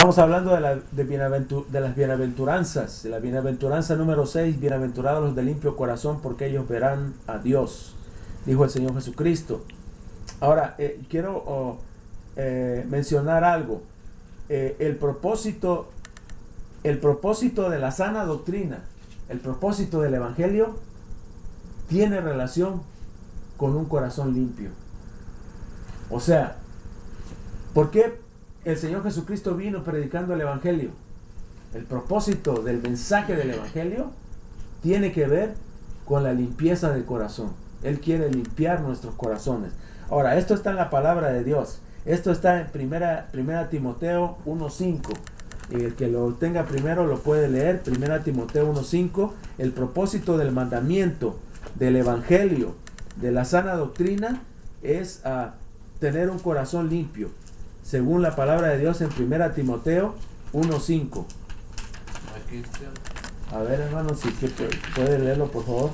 Estamos hablando de las bienaventuranzas. La bienaventuranza número 6, bienaventurados los de limpio corazón, porque ellos verán a Dios, dijo el Señor Jesucristo. Ahora, quiero mencionar algo. El propósito de la sana doctrina, el propósito del Evangelio, tiene relación con un corazón limpio. O sea, ¿por qué el Señor Jesucristo vino predicando el Evangelio? El propósito del mensaje del Evangelio tiene que ver con la limpieza del corazón. Él quiere limpiar nuestros corazones. Ahora, esto está en la palabra de Dios. Esto está en primera Timoteo 1:5. Y el que lo tenga primero lo puede leer. 1 Timoteo 1:5. El propósito del mandamiento, del Evangelio, de la sana doctrina, es tener un corazón limpio, según la palabra de Dios en 1 Timoteo 1:5. Aquí está. A ver, hermano, si puede leerlo, por favor.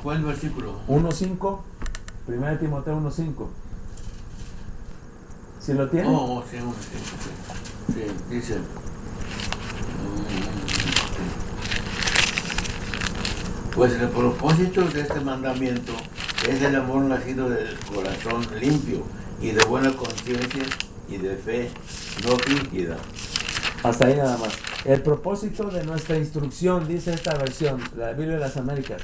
¿Cuál es el versículo? 1:5. 1 Timoteo 1:5. ¿Si lo tiene? Oh, sí, sí, dice. Pues el propósito de este mandamiento es el amor nacido del corazón limpio y de buena conciencia y de fe no fingida. Hasta ahí nada más. El propósito de nuestra instrucción, dice esta versión, la Biblia de las Américas,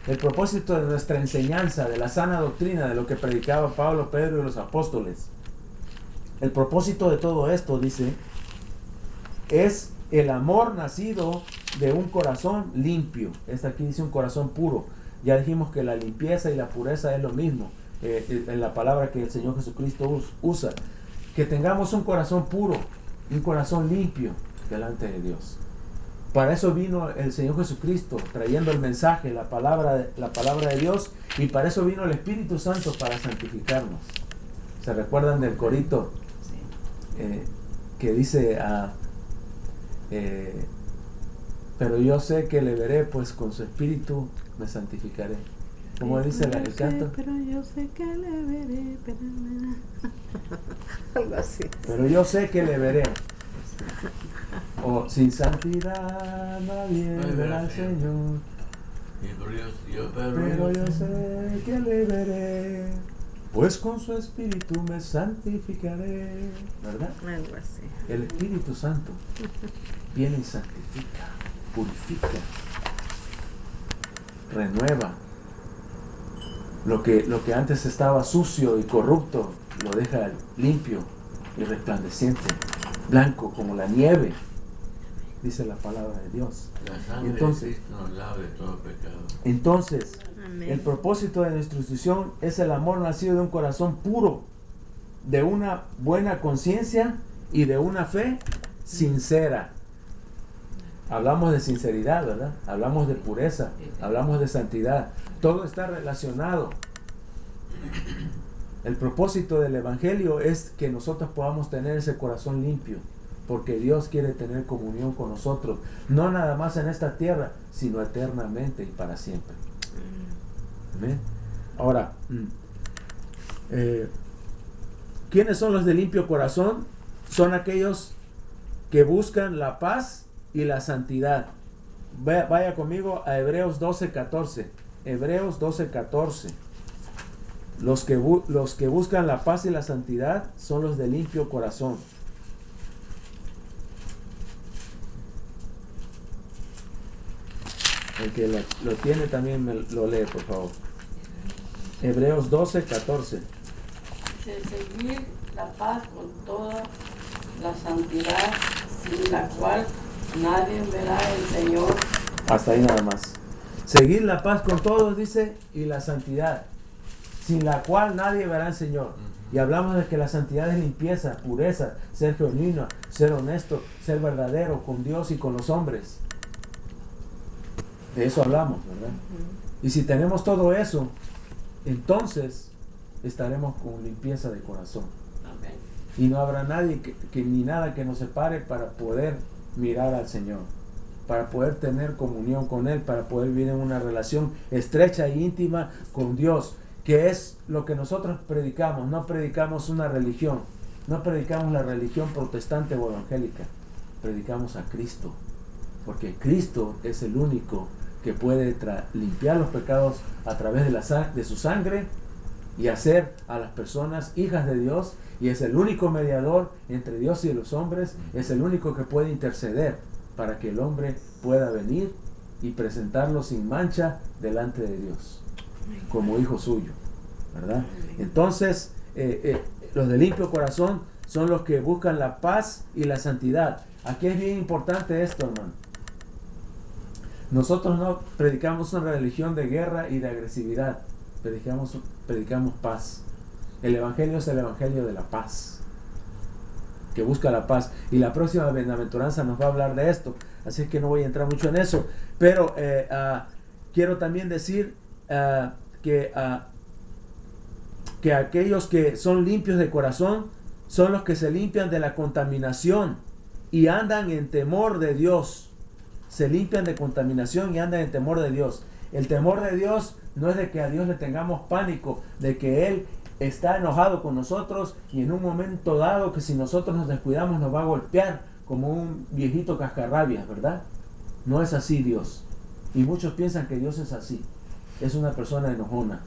el propósito de nuestra enseñanza, de la sana doctrina, de lo que predicaba Pablo, Pedro y los apóstoles, el propósito de todo esto, dice, es el amor nacido de un corazón limpio. Aquí dice un corazón puro. Ya dijimos que la limpieza y la pureza es lo mismo, en la palabra que el Señor Jesucristo usa. Que tengamos un corazón puro, un corazón limpio delante de Dios. Para eso vino el Señor Jesucristo, trayendo el mensaje, la palabra de Dios, y para eso vino el Espíritu Santo, para santificarnos. ¿Se recuerdan del corito? Que dice, pero yo sé que le veré, pues con su Espíritu me santificaré. ¿Cómo dice el canto? Pero yo sé que le veré, algo así. Pero yo sé que le veré. O sin santidad nadie verá al Señor. Pero yo sé que le veré, pues con su Espíritu me santificaré. ¿Verdad? Algo así. El Espíritu Santo viene y santifica, purifica, renueva. Lo que antes estaba sucio y corrupto, lo deja limpio y resplandeciente, blanco como la nieve, dice la palabra de Dios. La sangre Entonces, de Cristo nos lava de todo pecado. Entonces, Amén. el propósito de nuestra institución es el amor nacido de un corazón puro, de una buena conciencia y de una fe sincera. Hablamos de sinceridad, ¿verdad? Hablamos de pureza, hablamos de santidad. Todo está relacionado. El propósito del Evangelio es que nosotros podamos tener ese corazón limpio, porque Dios quiere tener comunión con nosotros, no nada más en esta tierra, sino eternamente y para siempre. Amén. Ahora, ¿quiénes son los de limpio corazón? Son aquellos que buscan la paz y la santidad. Vaya conmigo a Hebreos 12:14. Hebreos 12:14. Los que buscan la paz y la santidad son los de limpio corazón. El que lo tiene también lo lee, por favor. Hebreos 12:14. Seguir la paz con toda la santidad, sin la cual nadie verá al Señor. Hasta ahí nada más. Seguir la paz con todos, dice, y la santidad, sin la cual nadie verá al Señor. Y hablamos de que la santidad es limpieza, pureza, ser genuino, ser honesto, ser verdadero con Dios y con los hombres. De eso hablamos, ¿verdad? Y si tenemos todo eso, entonces estaremos con limpieza de corazón. Amén. Y no habrá nadie ni nada que nos separe para poder mirar al Señor, para poder tener comunión con Él, para poder vivir en una relación estrecha e íntima con Dios, que es lo que nosotros predicamos. No predicamos una religión, no predicamos la religión protestante o evangélica, predicamos a Cristo, porque Cristo es el único que puede limpiar los pecados a través de su sangre y hacer a las personas hijas de Dios, y es el único mediador entre Dios y los hombres, es el único que puede interceder para que el hombre pueda venir y presentarlo sin mancha delante de Dios, como hijo suyo, ¿verdad? Entonces, los de limpio corazón son los que buscan la paz y la santidad. Aquí es bien importante esto, hermano. Nosotros no predicamos una religión de guerra y de agresividad, predicamos paz. El evangelio es el evangelio de la paz, que busca la paz, y la próxima bienaventuranza nos va a hablar de esto, así que no voy a entrar mucho en eso, pero quiero también decir que aquellos que son limpios de corazón son los que se limpian de la contaminación y andan en temor de Dios. Se limpian de contaminación y andan en temor de Dios. El temor de Dios no es de que a Dios le tengamos pánico, de que Él está enojado con nosotros y en un momento dado que si nosotros nos descuidamos nos va a golpear como un viejito cascarrabias, ¿verdad? No es así Dios. Y muchos piensan que Dios es así. Es una persona enojona.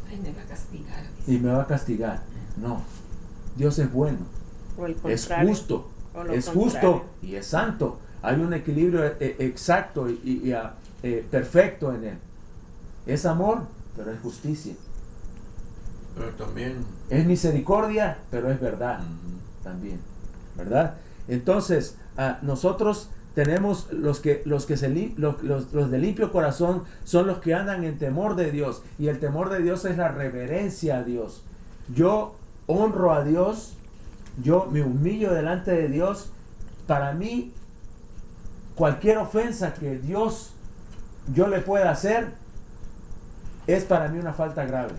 Ay, me va a castigar. Y me va a castigar. No. Dios es bueno. O el Es contrario. justo. O lo Es contrario. justo y es santo. Hay un equilibrio exacto y perfecto en Él. Es amor, pero es justicia. Pero también... Es misericordia, pero es verdad también, ¿verdad? Entonces, nosotros tenemos los de limpio corazón son los que andan en temor de Dios, y el temor de Dios es la reverencia a Dios. Yo honro a Dios, yo me humillo delante de Dios. Para mí, cualquier ofensa que yo le pueda hacer es para mí una falta grave.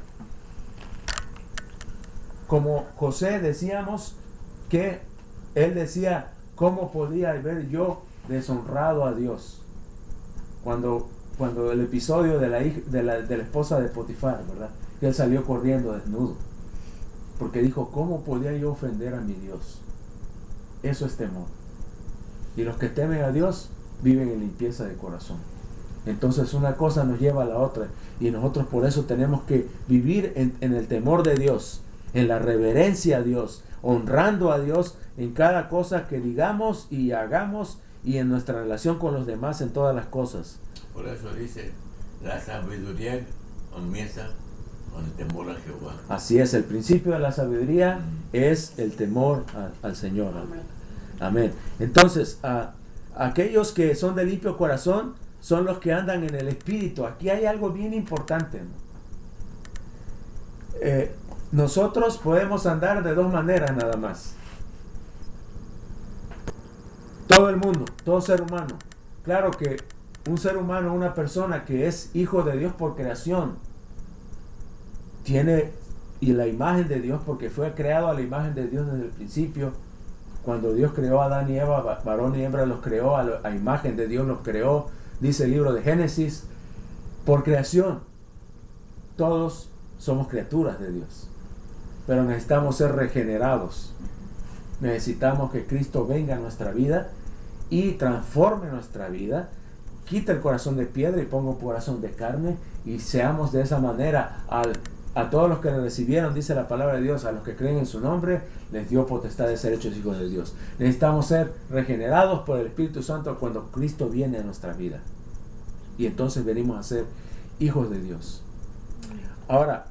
Como José decíamos que él decía, ¿cómo podía haber yo deshonrado a Dios? Cuando el episodio de la esposa de Potifar, ¿verdad? Que él salió corriendo desnudo. Porque dijo, ¿cómo podía yo ofender a mi Dios? Eso es temor. Y los que temen a Dios viven en limpieza de corazón. Entonces una cosa nos lleva a la otra. Y nosotros por eso tenemos que vivir en el temor de Dios, en la reverencia a Dios, honrando a Dios en cada cosa que digamos y hagamos, y en nuestra relación con los demás en todas las cosas. Por eso dice, la sabiduría comienza con el temor a Jehová. Así es, el principio de la sabiduría es el temor al Señor. Amén. Entonces, aquellos que son de limpio corazón son los que andan en el Espíritu. Aquí hay algo bien importante, ¿no? Nosotros podemos andar de dos maneras nada más. Todo el mundo, todo ser humano. Claro que un ser humano, una persona que es hijo de Dios por creación, tiene la imagen de Dios, porque fue creado a la imagen de Dios desde el principio. Cuando Dios creó a Adán y Eva, varón y hembra los creó, a imagen de Dios los creó, dice el libro de Génesis. Por creación, todos somos criaturas de Dios, pero necesitamos ser regenerados. Necesitamos que Cristo venga a nuestra vida y transforme nuestra vida, quita el corazón de piedra y ponga un corazón de carne, y seamos de esa manera. A todos los que le recibieron, dice la palabra de Dios, a los que creen en su nombre, les dio potestad de ser hechos hijos de Dios. Necesitamos ser regenerados por el Espíritu Santo cuando Cristo viene a nuestra vida, y entonces venimos a ser hijos de Dios. Ahora,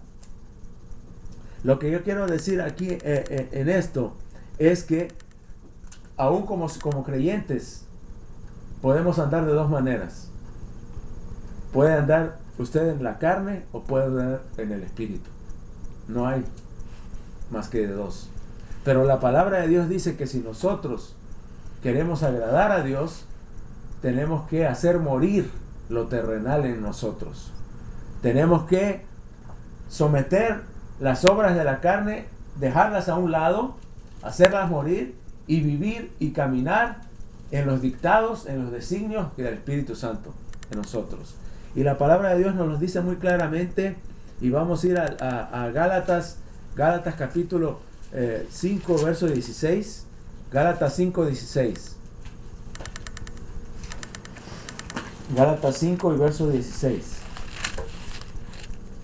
lo que yo quiero decir aquí en esto es que aún como creyentes podemos andar de dos maneras. Puede andar usted en la carne o puede andar en el Espíritu. No hay más que de dos. Pero la palabra de Dios dice que si nosotros queremos agradar a Dios, tenemos que hacer morir lo terrenal en nosotros. Tenemos que someter las obras de la carne, dejarlas a un lado, hacerlas morir y vivir y caminar en los dictados, en los designios del Espíritu Santo en nosotros. Y la palabra de Dios nos lo dice muy claramente, y vamos a ir a Gálatas capítulo 5, verso 16. Gálatas 5, 16. Gálatas 5 y verso 16.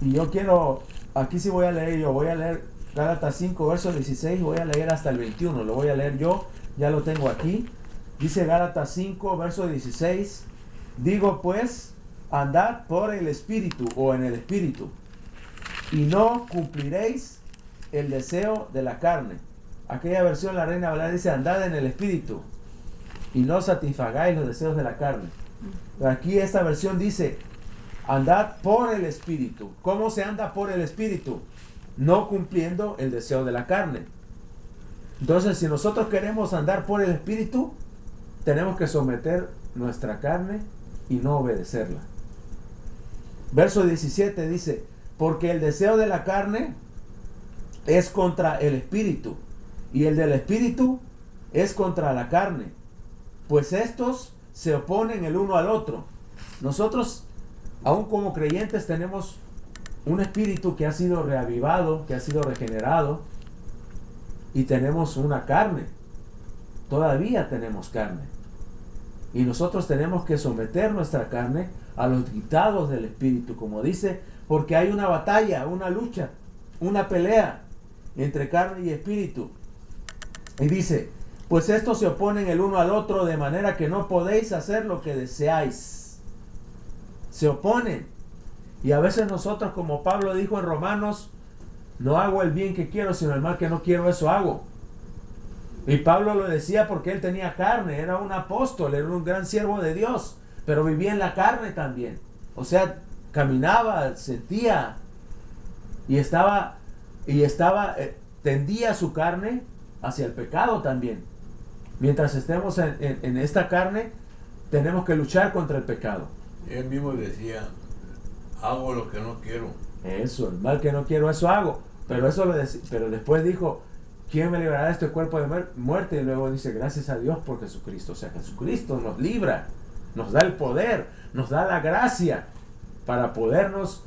Y yo quiero, aquí sí voy a leer, yo voy a leer Gálatas 5, verso 16, voy a leer hasta el 21, lo voy a leer yo, ya lo tengo aquí. Dice Gálatas 5, verso 16, digo pues, andad por el Espíritu o en el Espíritu, y no cumpliréis el deseo de la carne. Aquella versión, la Reina Valera, dice, andad en el Espíritu, y no satisfagáis los deseos de la carne. Pero aquí esta versión dice, andad por el Espíritu. ¿Cómo se anda por el Espíritu? No cumpliendo el deseo de la carne. Entonces, si nosotros queremos andar por el Espíritu, tenemos que someter nuestra carne y no obedecerla. Verso 17 dice, porque el deseo de la carne es contra el Espíritu, y el del Espíritu es contra la carne, pues estos se oponen el uno al otro. Nosotros, aún como creyentes, tenemos un espíritu que ha sido reavivado, que ha sido regenerado, y tenemos una carne. Todavía tenemos carne. Y nosotros tenemos que someter nuestra carne a los dictados del Espíritu, como dice, porque hay una batalla, una lucha, una pelea entre carne y espíritu. Y dice, pues estos se oponen el uno al otro de manera que no podéis hacer lo que deseáis. Se oponen. Y a veces nosotros, como Pablo dijo en Romanos, no hago el bien que quiero, sino el mal que no quiero, eso hago. Y Pablo lo decía porque él tenía carne, era un apóstol, era un gran siervo de Dios, pero vivía en la carne también. O sea, caminaba, sentía y tendía su carne hacia el pecado también. Mientras estemos en esta carne, tenemos que luchar contra el pecado. Él mismo decía, hago lo que no quiero. Eso, el mal que no quiero, eso hago. Pero pero después dijo, ¿quién me librará de este cuerpo de muerte? Y luego dice, gracias a Dios por Jesucristo. O sea, Jesucristo nos libra, nos da el poder, nos da la gracia para podernos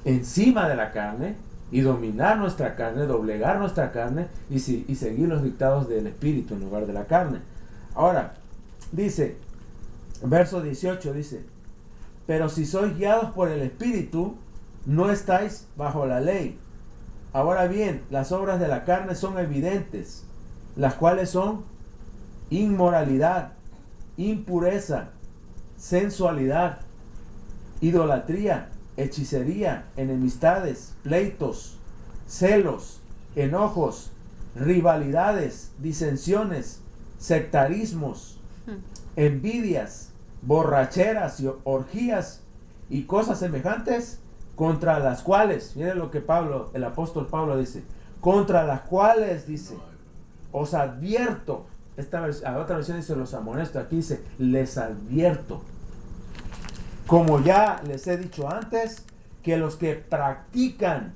encima de la carne y dominar nuestra carne, doblegar nuestra carne y seguir los dictados del Espíritu en lugar de la carne. Ahora, dice, verso 18 dice, pero si sois guiados por el Espíritu, no estáis bajo la ley. Ahora bien, las obras de la carne son evidentes, las cuales son inmoralidad, impureza, sensualidad, idolatría, hechicería, enemistades, pleitos, celos, enojos, rivalidades, disensiones, sectarismos, envidias, borracheras y orgías y cosas semejantes, contra las cuales, miren lo que el apóstol Pablo dice, contra las cuales dice, os advierto, a otra versión dice los amonesto, aquí dice, les advierto, como ya les he dicho antes, que los que practican,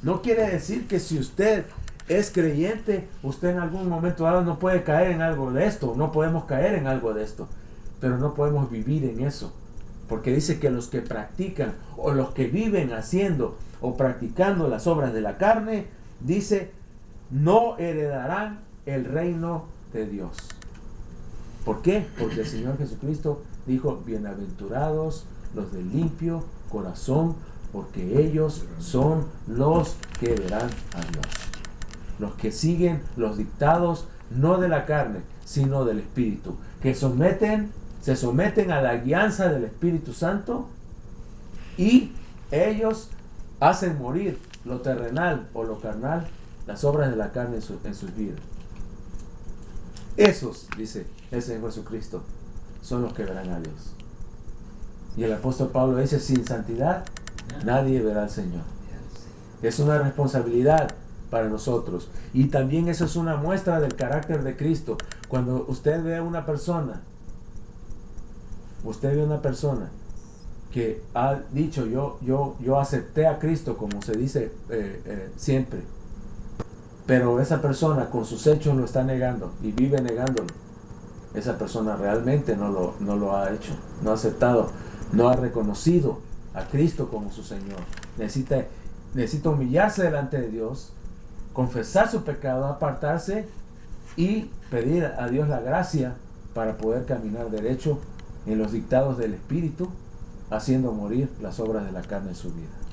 no quiere decir que si usted es creyente, usted en algún momento dado no puede caer en algo de esto, no podemos caer en algo de esto, pero no podemos vivir en eso. Porque dice que los que practican o los que viven haciendo o practicando las obras de la carne, dice, no heredarán el reino de Dios. ¿Por qué? Porque el Señor Jesucristo dijo, bienaventurados los de limpio corazón, porque ellos son los que verán a Dios. Los que siguen los dictados no de la carne, sino del Espíritu, que se someten a la guianza del Espíritu Santo y ellos hacen morir lo terrenal o lo carnal, las obras de la carne en sus vidas. Esos, dice el Señor Jesucristo, son los que verán a Dios. Y el apóstol Pablo dice, sin santidad nadie verá al Señor. Es una responsabilidad para nosotros. Y también eso es una muestra del carácter de Cristo. Cuando usted ve a una persona que ha dicho, yo acepté a Cristo, como se dice siempre, pero esa persona con sus hechos lo está negando y vive negándolo, esa persona realmente no lo ha hecho, no ha aceptado, no ha reconocido a Cristo como su Señor. Necesita humillarse delante de Dios confesar su pecado, apartarse y pedir a Dios la gracia para poder caminar derecho en los dictados del Espíritu, haciendo morir las obras de la carne en su vida.